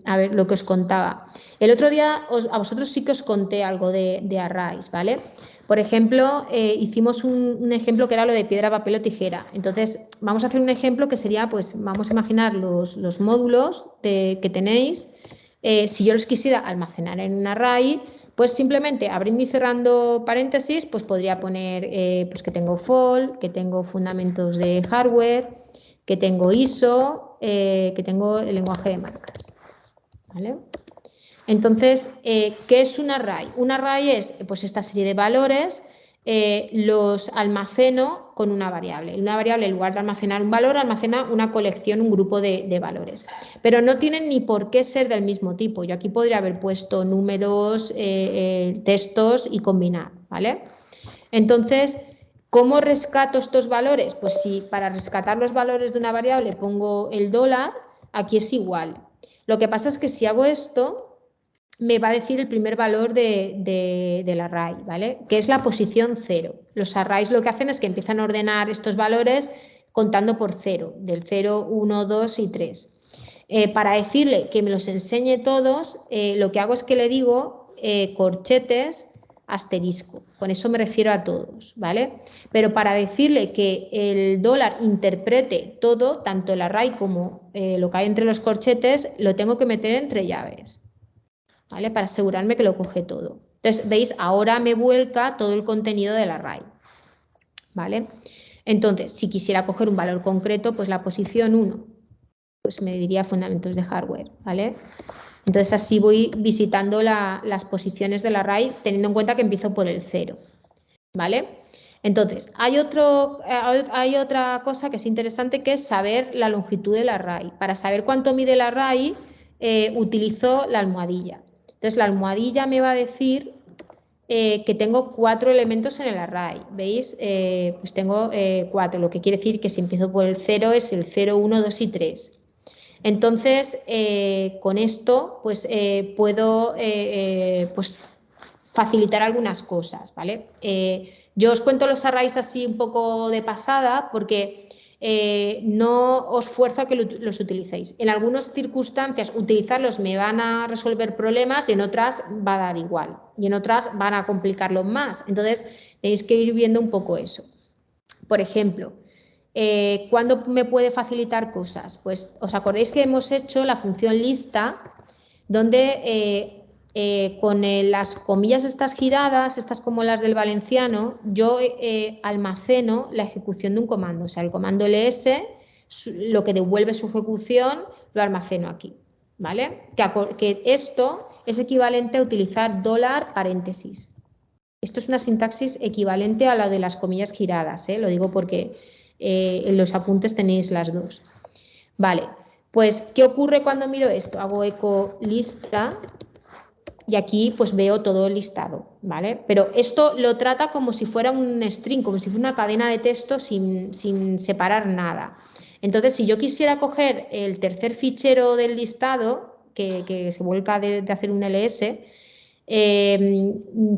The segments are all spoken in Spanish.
a ver, lo que os contaba. El otro día a vosotros sí que os conté algo de arrays, ¿vale? Por ejemplo, hicimos un ejemplo que era lo de piedra, papel o tijera. Entonces, vamos a hacer un ejemplo que sería, pues, vamos a imaginar los módulos que tenéis. Si yo los quisiera almacenar en un array, pues simplemente abriendo y cerrando paréntesis, pues podría poner pues que tengo FOL, que tengo fundamentos de hardware, que tengo ISO, que tengo el lenguaje de marcas, ¿vale? Entonces, ¿qué es un array? Un array es pues esta serie de valores, los almaceno con una variable. Una variable, en lugar de almacenar un valor, almacena una colección, un grupo de valores. Pero no tienen ni por qué ser del mismo tipo. Yo aquí podría haber puesto números, textos y combinar, ¿vale? Entonces, ¿cómo rescato estos valores? Pues si para rescatar los valores de una variable pongo el dólar, aquí es igual. Lo que pasa es que si hago esto, me va a decir el primer valor del array, ¿vale? Que es la posición 0. Los arrays lo que hacen es que empiezan a ordenar estos valores contando por 0, del 0, 1, 2 y 3. Para decirle que me los enseñe todos, lo que hago es que le digo corchetes asterisco. Con eso me refiero a todos, ¿vale? Pero para decirle que el dólar interprete todo, tanto el array como lo que hay entre los corchetes, lo tengo que meter entre llaves, ¿vale? Para asegurarme que lo coge todo. Entonces, ¿veis? Ahora me vuelca todo el contenido del array, ¿vale? Entonces, si quisiera coger un valor concreto, pues la posición 1, pues me diría fundamentos de hardware, ¿vale? Entonces, así voy visitando las posiciones del array, teniendo en cuenta que empiezo por el 0, ¿vale? Entonces, hay otra cosa que es interesante, que es saber la longitud del array. Para saber cuánto mide el array, utilizo la almohadilla. Entonces, la almohadilla me va a decir que tengo 4 elementos en el array. ¿Veis? Pues tengo 4, lo que quiere decir que si empiezo por el 0 es el 0, 1, 2 y 3. Entonces, con esto, pues puedo pues, facilitar algunas cosas, ¿vale? Yo os cuento los arrays así un poco de pasada porque no os fuerzo a que los utilicéis. En algunas circunstancias utilizarlos me van a resolver problemas y en otras va a dar igual y en otras van a complicarlo más. Entonces tenéis que ir viendo un poco eso. Por ejemplo, ¿cuándo me puede facilitar cosas? Pues os acordáis que hemos hecho la función lista donde con las comillas estas giradas, estas como las del valenciano, yo almaceno la ejecución de un comando. O sea, el comando ls, lo que devuelve su ejecución, lo almaceno aquí, ¿vale? Que esto es equivalente a utilizar $, paréntesis. Esto es una sintaxis equivalente a la de las comillas giradas, lo digo porque en los apuntes tenéis las dos. Vale, pues, ¿qué ocurre cuando miro esto? Hago eco lista y aquí pues veo todo el listado, ¿vale? Pero esto lo trata como si fuera un string, como si fuera una cadena de texto sin separar nada. Entonces, si yo quisiera coger el tercer fichero del listado, que se vuelca de hacer un ls,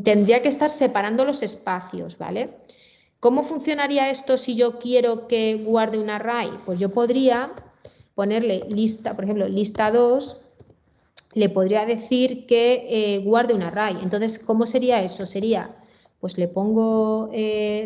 tendría que estar separando los espacios, ¿vale? ¿Cómo funcionaría esto si yo quiero que guarde un array? Pues yo podría ponerle lista, por ejemplo, lista 2, le podría decir que guarde un array. Entonces, ¿cómo sería eso? Sería, pues le pongo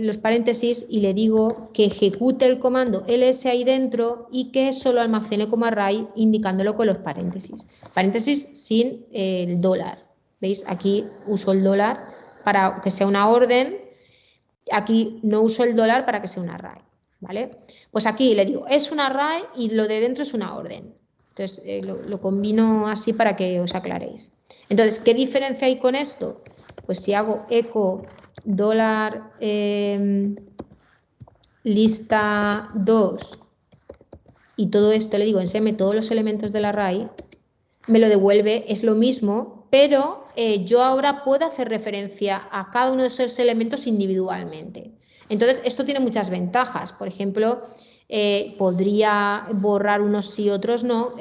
los paréntesis y le digo que ejecute el comando ls ahí dentro y que solo almacene como array indicándolo con los paréntesis. Paréntesis sin el $. ¿Veis? Aquí uso el $, para que sea una orden. Aquí no uso el $, para que sea un array, ¿vale? Pues aquí le digo, es un array y lo de dentro es una orden. Entonces, lo combino así para que os aclaréis. Entonces, ¿qué diferencia hay con esto? Pues si hago eco lista 2 y todo esto le digo, enséñame todos los elementos del array, me lo devuelve, es lo mismo, pero yo ahora puedo hacer referencia a cada uno de esos elementos individualmente. Entonces, esto tiene muchas ventajas. Por ejemplo, podría borrar unos sí, otros no,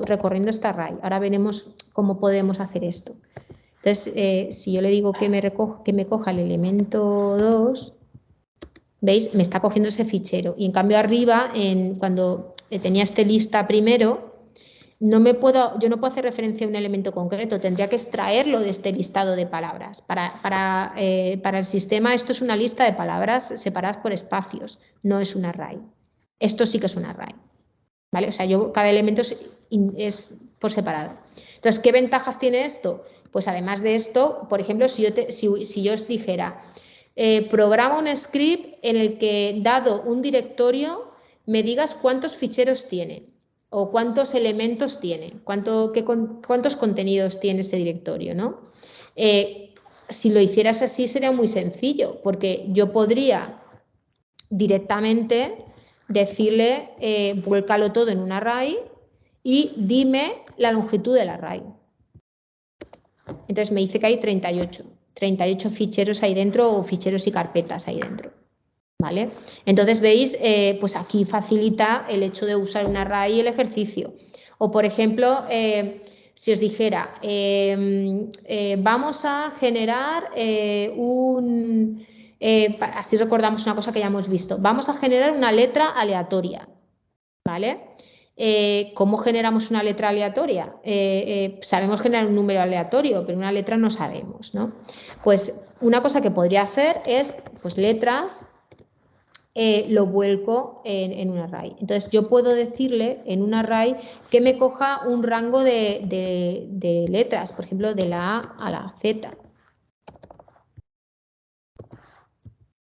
recorriendo este array. Ahora veremos cómo podemos hacer esto. Entonces, si yo le digo que me coja el elemento 2, ¿veis? Me está cogiendo ese fichero. Y en cambio arriba, cuando tenía este lista primero, yo no puedo hacer referencia a un elemento concreto, tendría que extraerlo de este listado de palabras. Para el sistema esto es una lista de palabras separadas por espacios, no es un array. Esto sí que es un array, ¿vale? O sea, cada elemento es por separado. Entonces, ¿qué ventajas tiene esto? Pues además de esto, por ejemplo, si yo os dijera, programa un script en el que, dado un directorio, me digas cuántos ficheros tiene o cuántos elementos tiene, cuántos contenidos tiene ese directorio, ¿no? Si lo hicieras así sería muy sencillo, porque yo podría directamente decirle, vuélcalo todo en un array y dime la longitud del array. Entonces me dice que hay 38 ficheros ahí dentro o ficheros y carpetas ahí dentro. ¿Vale? Entonces veis, pues aquí facilita el hecho de usar un array el ejercicio. O por ejemplo, si os dijera, vamos a generar así recordamos una cosa que ya hemos visto, vamos a generar una letra aleatoria, ¿vale? ¿Cómo generamos una letra aleatoria? Sabemos generar un número aleatorio, pero una letra no sabemos, ¿no? Pues una cosa que podría hacer es, pues letras, lo vuelco en un array. Entonces yo puedo decirle en un array que me coja un rango de letras, por ejemplo, de la A a la Z.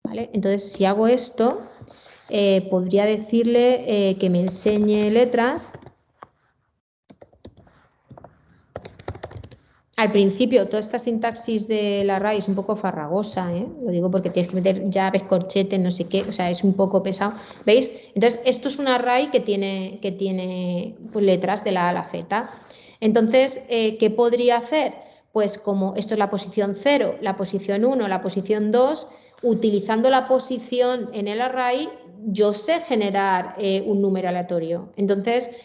¿Vale? Entonces si hago esto, podría decirle que me enseñe letras. Al principio, toda esta sintaxis del array es un poco farragosa, ¿eh? Lo digo porque tienes que meter llaves, corchetes, no sé qué, o sea, es un poco pesado. ¿Veis? Entonces, esto es un array que tiene pues, letras de la A a la Z. Entonces, ¿qué podría hacer? Pues como esto es la posición 0, la posición 1, la posición 2, utilizando la posición en el array, yo sé generar un número aleatorio. Entonces,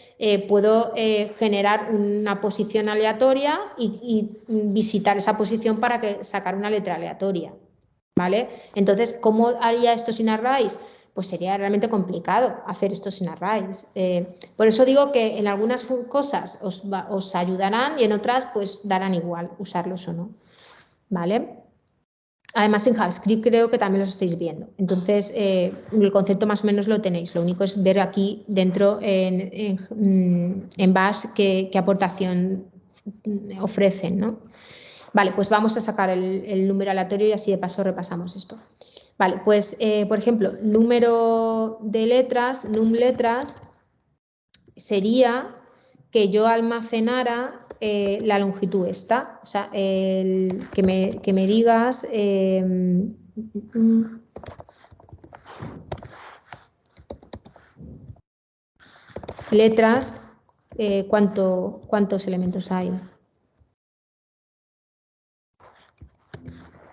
puedo generar una posición aleatoria y visitar esa posición para sacar una letra aleatoria, ¿vale? Entonces, ¿cómo haría esto sin arrays? Pues sería realmente complicado hacer esto sin arrays. Por eso digo que en algunas cosas os ayudarán y en otras pues darán igual usarlos o no, ¿vale? Además, en JavaScript creo que también los estáis viendo. Entonces, el concepto más o menos lo tenéis. Lo único es ver aquí dentro en Bash qué aportación ofrecen, ¿no? Vale, pues vamos a sacar el número aleatorio y así de paso repasamos esto. Vale, pues, por ejemplo, número de letras, num letras, sería que yo almacenara la longitud esta, o sea, que me digas letras, cuántos elementos hay.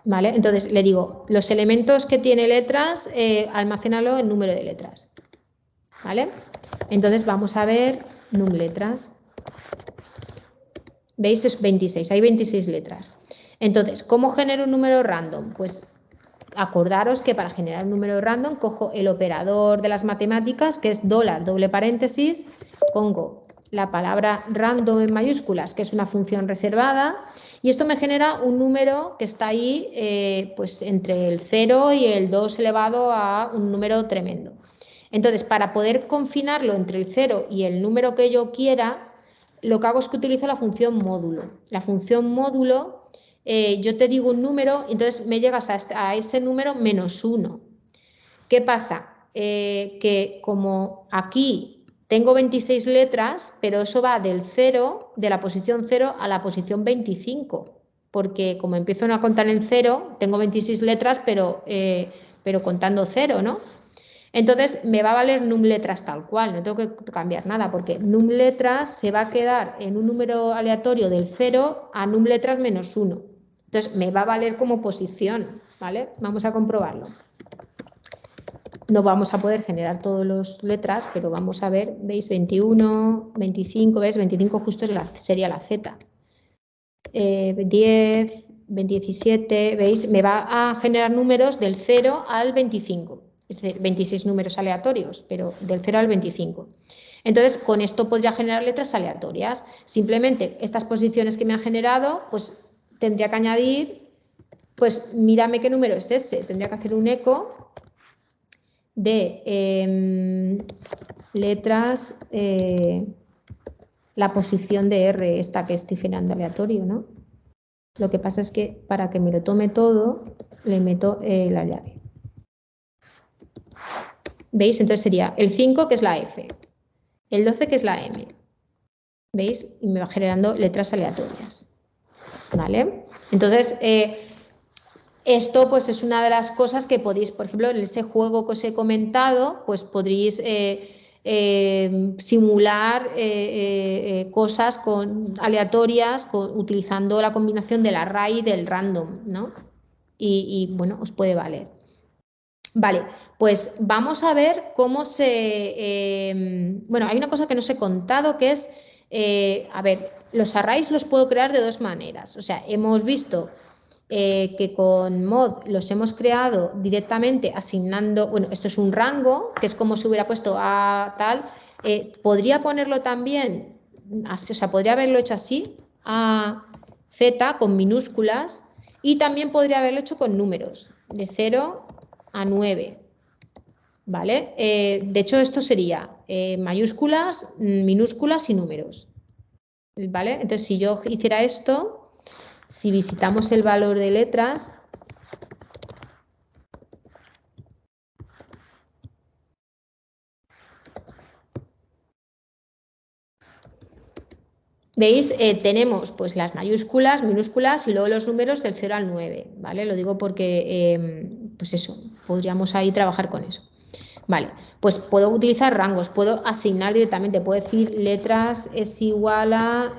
¿Vale? Entonces le digo, los elementos que tiene letras, almacénalo en número de letras. ¿Vale? Entonces vamos a ver num letras. ¿Veis? Es 26, hay 26 letras. Entonces, ¿cómo genero un número random? Pues acordaros que para generar un número random cojo el operador de las matemáticas, que es $, doble paréntesis, pongo la palabra random en mayúsculas, que es una función reservada, y esto me genera un número que está ahí pues entre el 0 y el 2 elevado a un número tremendo. Entonces, para poder confinarlo entre el 0 y el número que yo quiera, lo que hago es que utilizo la función módulo. La función módulo, yo te digo un número, entonces me llegas a ese número menos 1. ¿Qué pasa? Que como aquí tengo 26 letras, pero eso va del 0, de la posición 0 a la posición 25, porque como empiezo a contar en 0, tengo 26 letras, pero contando 0, ¿no? Entonces me va a valer num letras tal cual, no tengo que cambiar nada, porque num letras se va a quedar en un número aleatorio del 0 a num letras menos 1. Entonces me va a valer como posición, ¿vale? Vamos a comprobarlo. No vamos a poder generar todas las letras, pero vamos a ver, ¿veis? 21, 25, ¿ves? 25 justo sería la Z. 10, 17, ¿veis? Me va a generar números del 0 al 25. Es decir, 26 números aleatorios, pero del 0 al 25. Entonces, con esto podría generar letras aleatorias. Simplemente estas posiciones que me ha generado, pues tendría que añadir, pues mírame qué número es ese. Tendría que hacer un eco de letras, la posición de R, esta que estoy generando aleatorio, ¿no? Lo que pasa es que para que me lo tome todo, le meto la llave. ¿Veis? Entonces sería el 5, que es la F, el 12, que es la M. ¿Veis? Y me va generando letras aleatorias. ¿Vale? Entonces, esto pues es una de las cosas que podéis, por ejemplo, en ese juego que os he comentado, pues podréis simular cosas aleatorias utilizando la combinación del array y del random, ¿no? Y bueno, os puede valer. Vale, pues vamos a ver cómo bueno, hay una cosa que no os he contado que es, a ver, los arrays los puedo crear de dos maneras. O sea, hemos visto que con mod los hemos creado directamente asignando, bueno, esto es un rango, que es como si hubiera puesto a tal. Podría ponerlo también, así, o sea, podría haberlo hecho así, a Z con minúsculas, y también podría haberlo hecho con números, de 0 a 9, ¿vale? De hecho, esto sería mayúsculas, minúsculas y números, ¿vale? Entonces, si yo hiciera esto, si visitamos el valor de letras, ¿veis? Tenemos pues las mayúsculas, minúsculas y luego los números del 0 al 9, ¿vale? Lo digo porque, pues eso, podríamos ahí trabajar con eso. Vale, pues puedo utilizar rangos, puedo asignar directamente, puedo decir letras es igual a,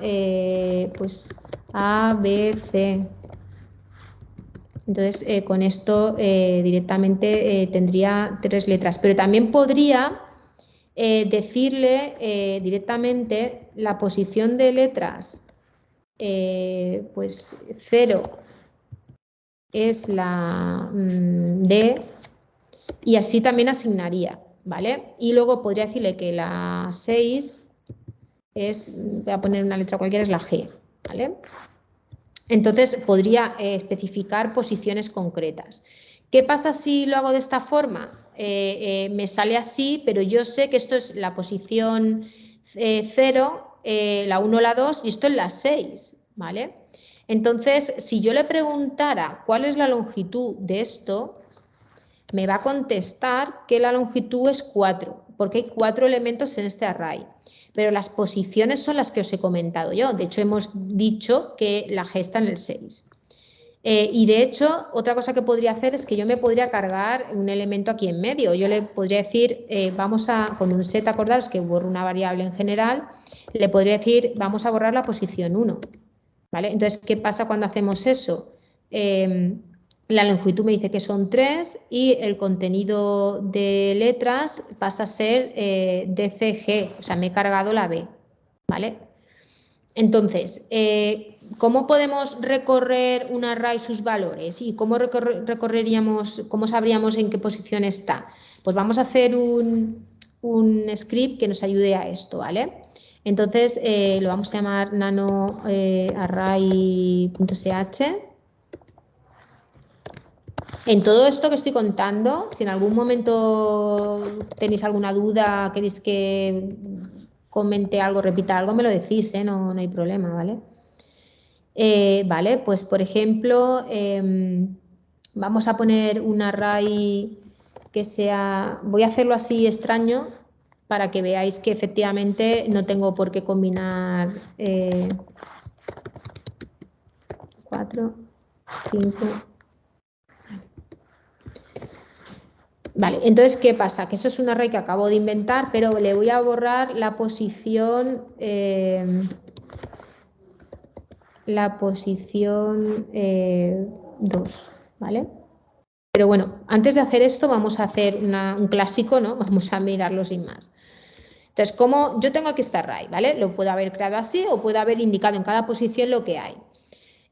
pues, A, B, C. Entonces, con esto directamente tendría 3 letras, pero también podría decirle directamente la posición de letras, pues 0 es la D, y así también asignaría, ¿vale? Y luego podría decirle que la 6 es, voy a poner una letra cualquiera, es la G, ¿vale? Entonces podría especificar posiciones concretas. ¿Qué pasa si lo hago de esta forma? Me sale así, pero yo sé que esto es la posición 0, la 1, la 2 y esto es la 6, ¿vale? Entonces, si yo le preguntara cuál es la longitud de esto, me va a contestar que la longitud es 4, porque hay 4 elementos en este array. Pero las posiciones son las que os he comentado yo. De hecho, hemos dicho que la G está en el 6. Y de hecho, otra cosa que podría hacer es que yo me podría cargar un elemento aquí en medio. Yo le podría decir, con un set, acordaros que borro una variable en general, le podría decir, vamos a borrar la posición 1. ¿Vale? Entonces, ¿qué pasa cuando hacemos eso? La longitud me dice que son 3 y el contenido de letras pasa a ser DCG, o sea, me he cargado la B, ¿vale? Entonces, ¿cómo podemos recorrer un array sus valores? ¿Y cómo recorreríamos, cómo sabríamos en qué posición está? Pues vamos a hacer un script que nos ayude a esto, ¿vale? Entonces, lo vamos a llamar nano array.sh. En todo esto que estoy contando, si en algún momento tenéis alguna duda, queréis que comente algo, repita algo, me lo decís, no hay problema, ¿vale? Vale, pues por ejemplo, vamos a poner un array que sea, voy a hacerlo así extraño para que veáis que efectivamente no tengo por qué combinar 4, 5... Vale, entonces, ¿qué pasa? Que eso es un array que acabo de inventar, pero le voy a borrar la posición 2, ¿vale? Pero bueno, antes de hacer esto vamos a hacer un clásico, ¿no? Vamos a mirarlo sin más. Entonces, como yo tengo aquí este array, ¿vale? Lo puedo haber creado así o puedo haber indicado en cada posición lo que hay.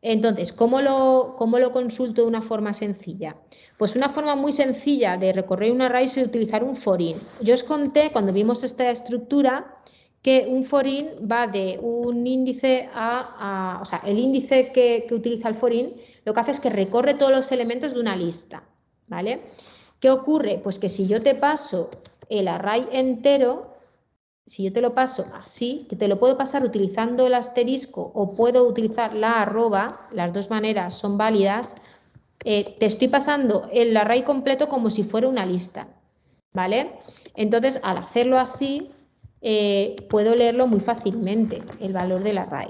Entonces, ¿cómo lo consulto de una forma sencilla? Pues una forma muy sencilla de recorrer un array es utilizar un for-in. Yo os conté cuando vimos esta estructura que un for-in va de un índice o sea, el índice que utiliza el for-in lo que hace es que recorre todos los elementos de una lista, ¿vale? ¿Qué ocurre? Pues que si yo te paso el array entero, si yo te lo paso así, que te lo puedo pasar utilizando el asterisco o puedo utilizar la arroba, las dos maneras son válidas, te estoy pasando el array completo como si fuera una lista, ¿vale? Entonces, al hacerlo así, puedo leerlo muy fácilmente, el valor del array,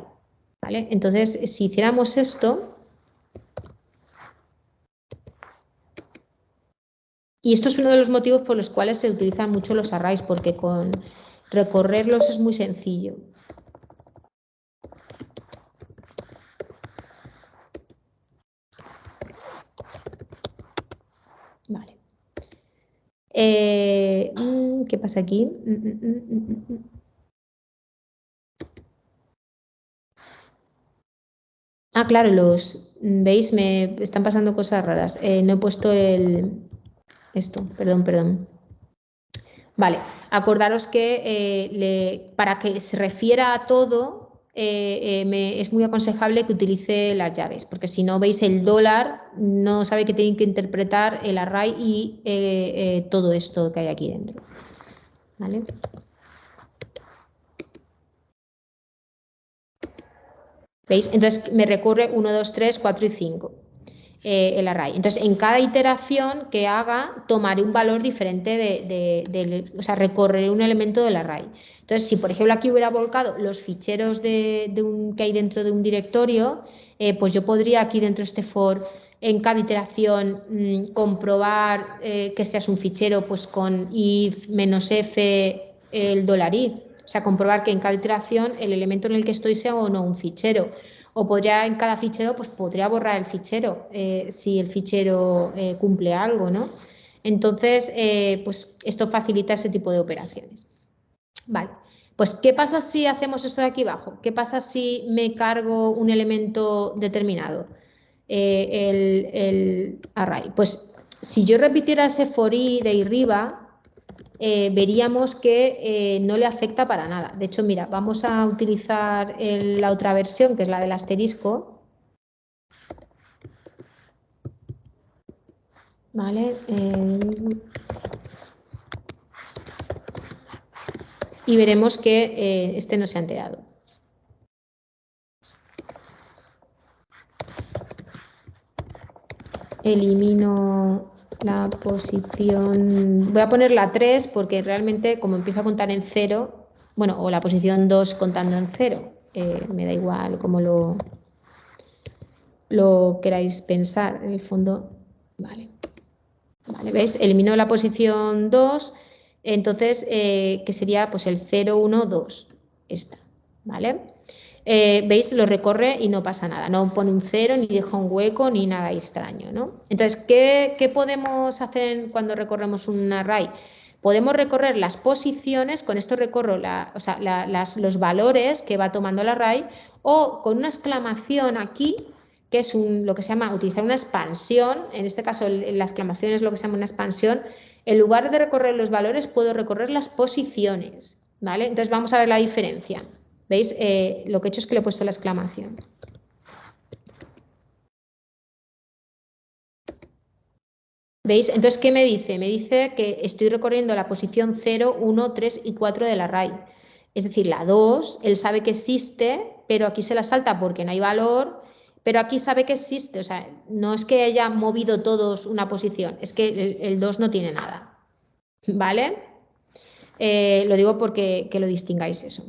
¿vale? Entonces, si hiciéramos esto, y esto es uno de los motivos por los cuales se utilizan mucho los arrays, porque con recorrerlos es muy sencillo. Vale. ¿Qué pasa aquí? Ah, claro, ¿veis? Me están pasando cosas raras. No he puesto esto, perdón. Vale, acordaros que para que se refiera a todo, es muy aconsejable que utilice las llaves, porque si no veis el dólar, no sabe que tienen que interpretar el array y todo esto que hay aquí dentro. ¿Vale? ¿Veis? Entonces me recurre 1, 2, 3, 4 y 5 el array. Entonces en cada iteración que haga tomaré un valor diferente o sea, recorreré un elemento del array. Entonces si por ejemplo aquí hubiera volcado los ficheros que hay dentro de un directorio, pues yo podría aquí dentro de este for en cada iteración comprobar que seas un fichero pues con if -f el $i. O sea, comprobar que en cada iteración el elemento en el que estoy sea o no un fichero. O podría en cada fichero, pues podría borrar el fichero si el fichero cumple algo, ¿no? Entonces, pues esto facilita ese tipo de operaciones. Vale, pues ¿qué pasa si hacemos esto de aquí abajo? ¿Qué pasa si me cargo un elemento determinado? El array. Pues si yo repitiera ese for i de arriba, veríamos que no le afecta para nada. De hecho, mira, vamos a utilizar la otra versión, que es la del asterisco. ¿Vale? Y veremos que este no se ha enterado. Elimino la posición, voy a poner la 3 porque realmente como empiezo a contar en 0, bueno, o la posición 2 contando en 0, me da igual cómo lo queráis pensar, en el fondo, vale. Vale, ¿veis? Elimino la posición 2, entonces, que sería pues el 0, 1, 2, esta, ¿vale? ¿Veis? Lo recorre y no pasa nada, no pone un 0, ni deja un hueco, ni nada extraño, ¿no? Entonces, ¿qué podemos hacer cuando recorremos un array? Podemos recorrer las posiciones, con esto recorro los valores que va tomando el array, o con una exclamación aquí, que es lo que se llama utilizar una expansión, en este caso la exclamación es lo que se llama una expansión, en lugar de recorrer los valores puedo recorrer las posiciones, ¿vale? Entonces vamos a ver la diferencia. ¿Veis? Lo que he hecho es que le he puesto la exclamación. ¿Veis? Entonces, ¿qué me dice? Me dice que estoy recorriendo la posición 0, 1, 3 y 4 del array. Es decir, la 2, él sabe que existe, pero aquí se la salta porque no hay valor, pero aquí sabe que existe. O sea, no es que haya movido todos una posición, es que el 2 no tiene nada. ¿Vale? Lo digo porque que lo distingáis eso.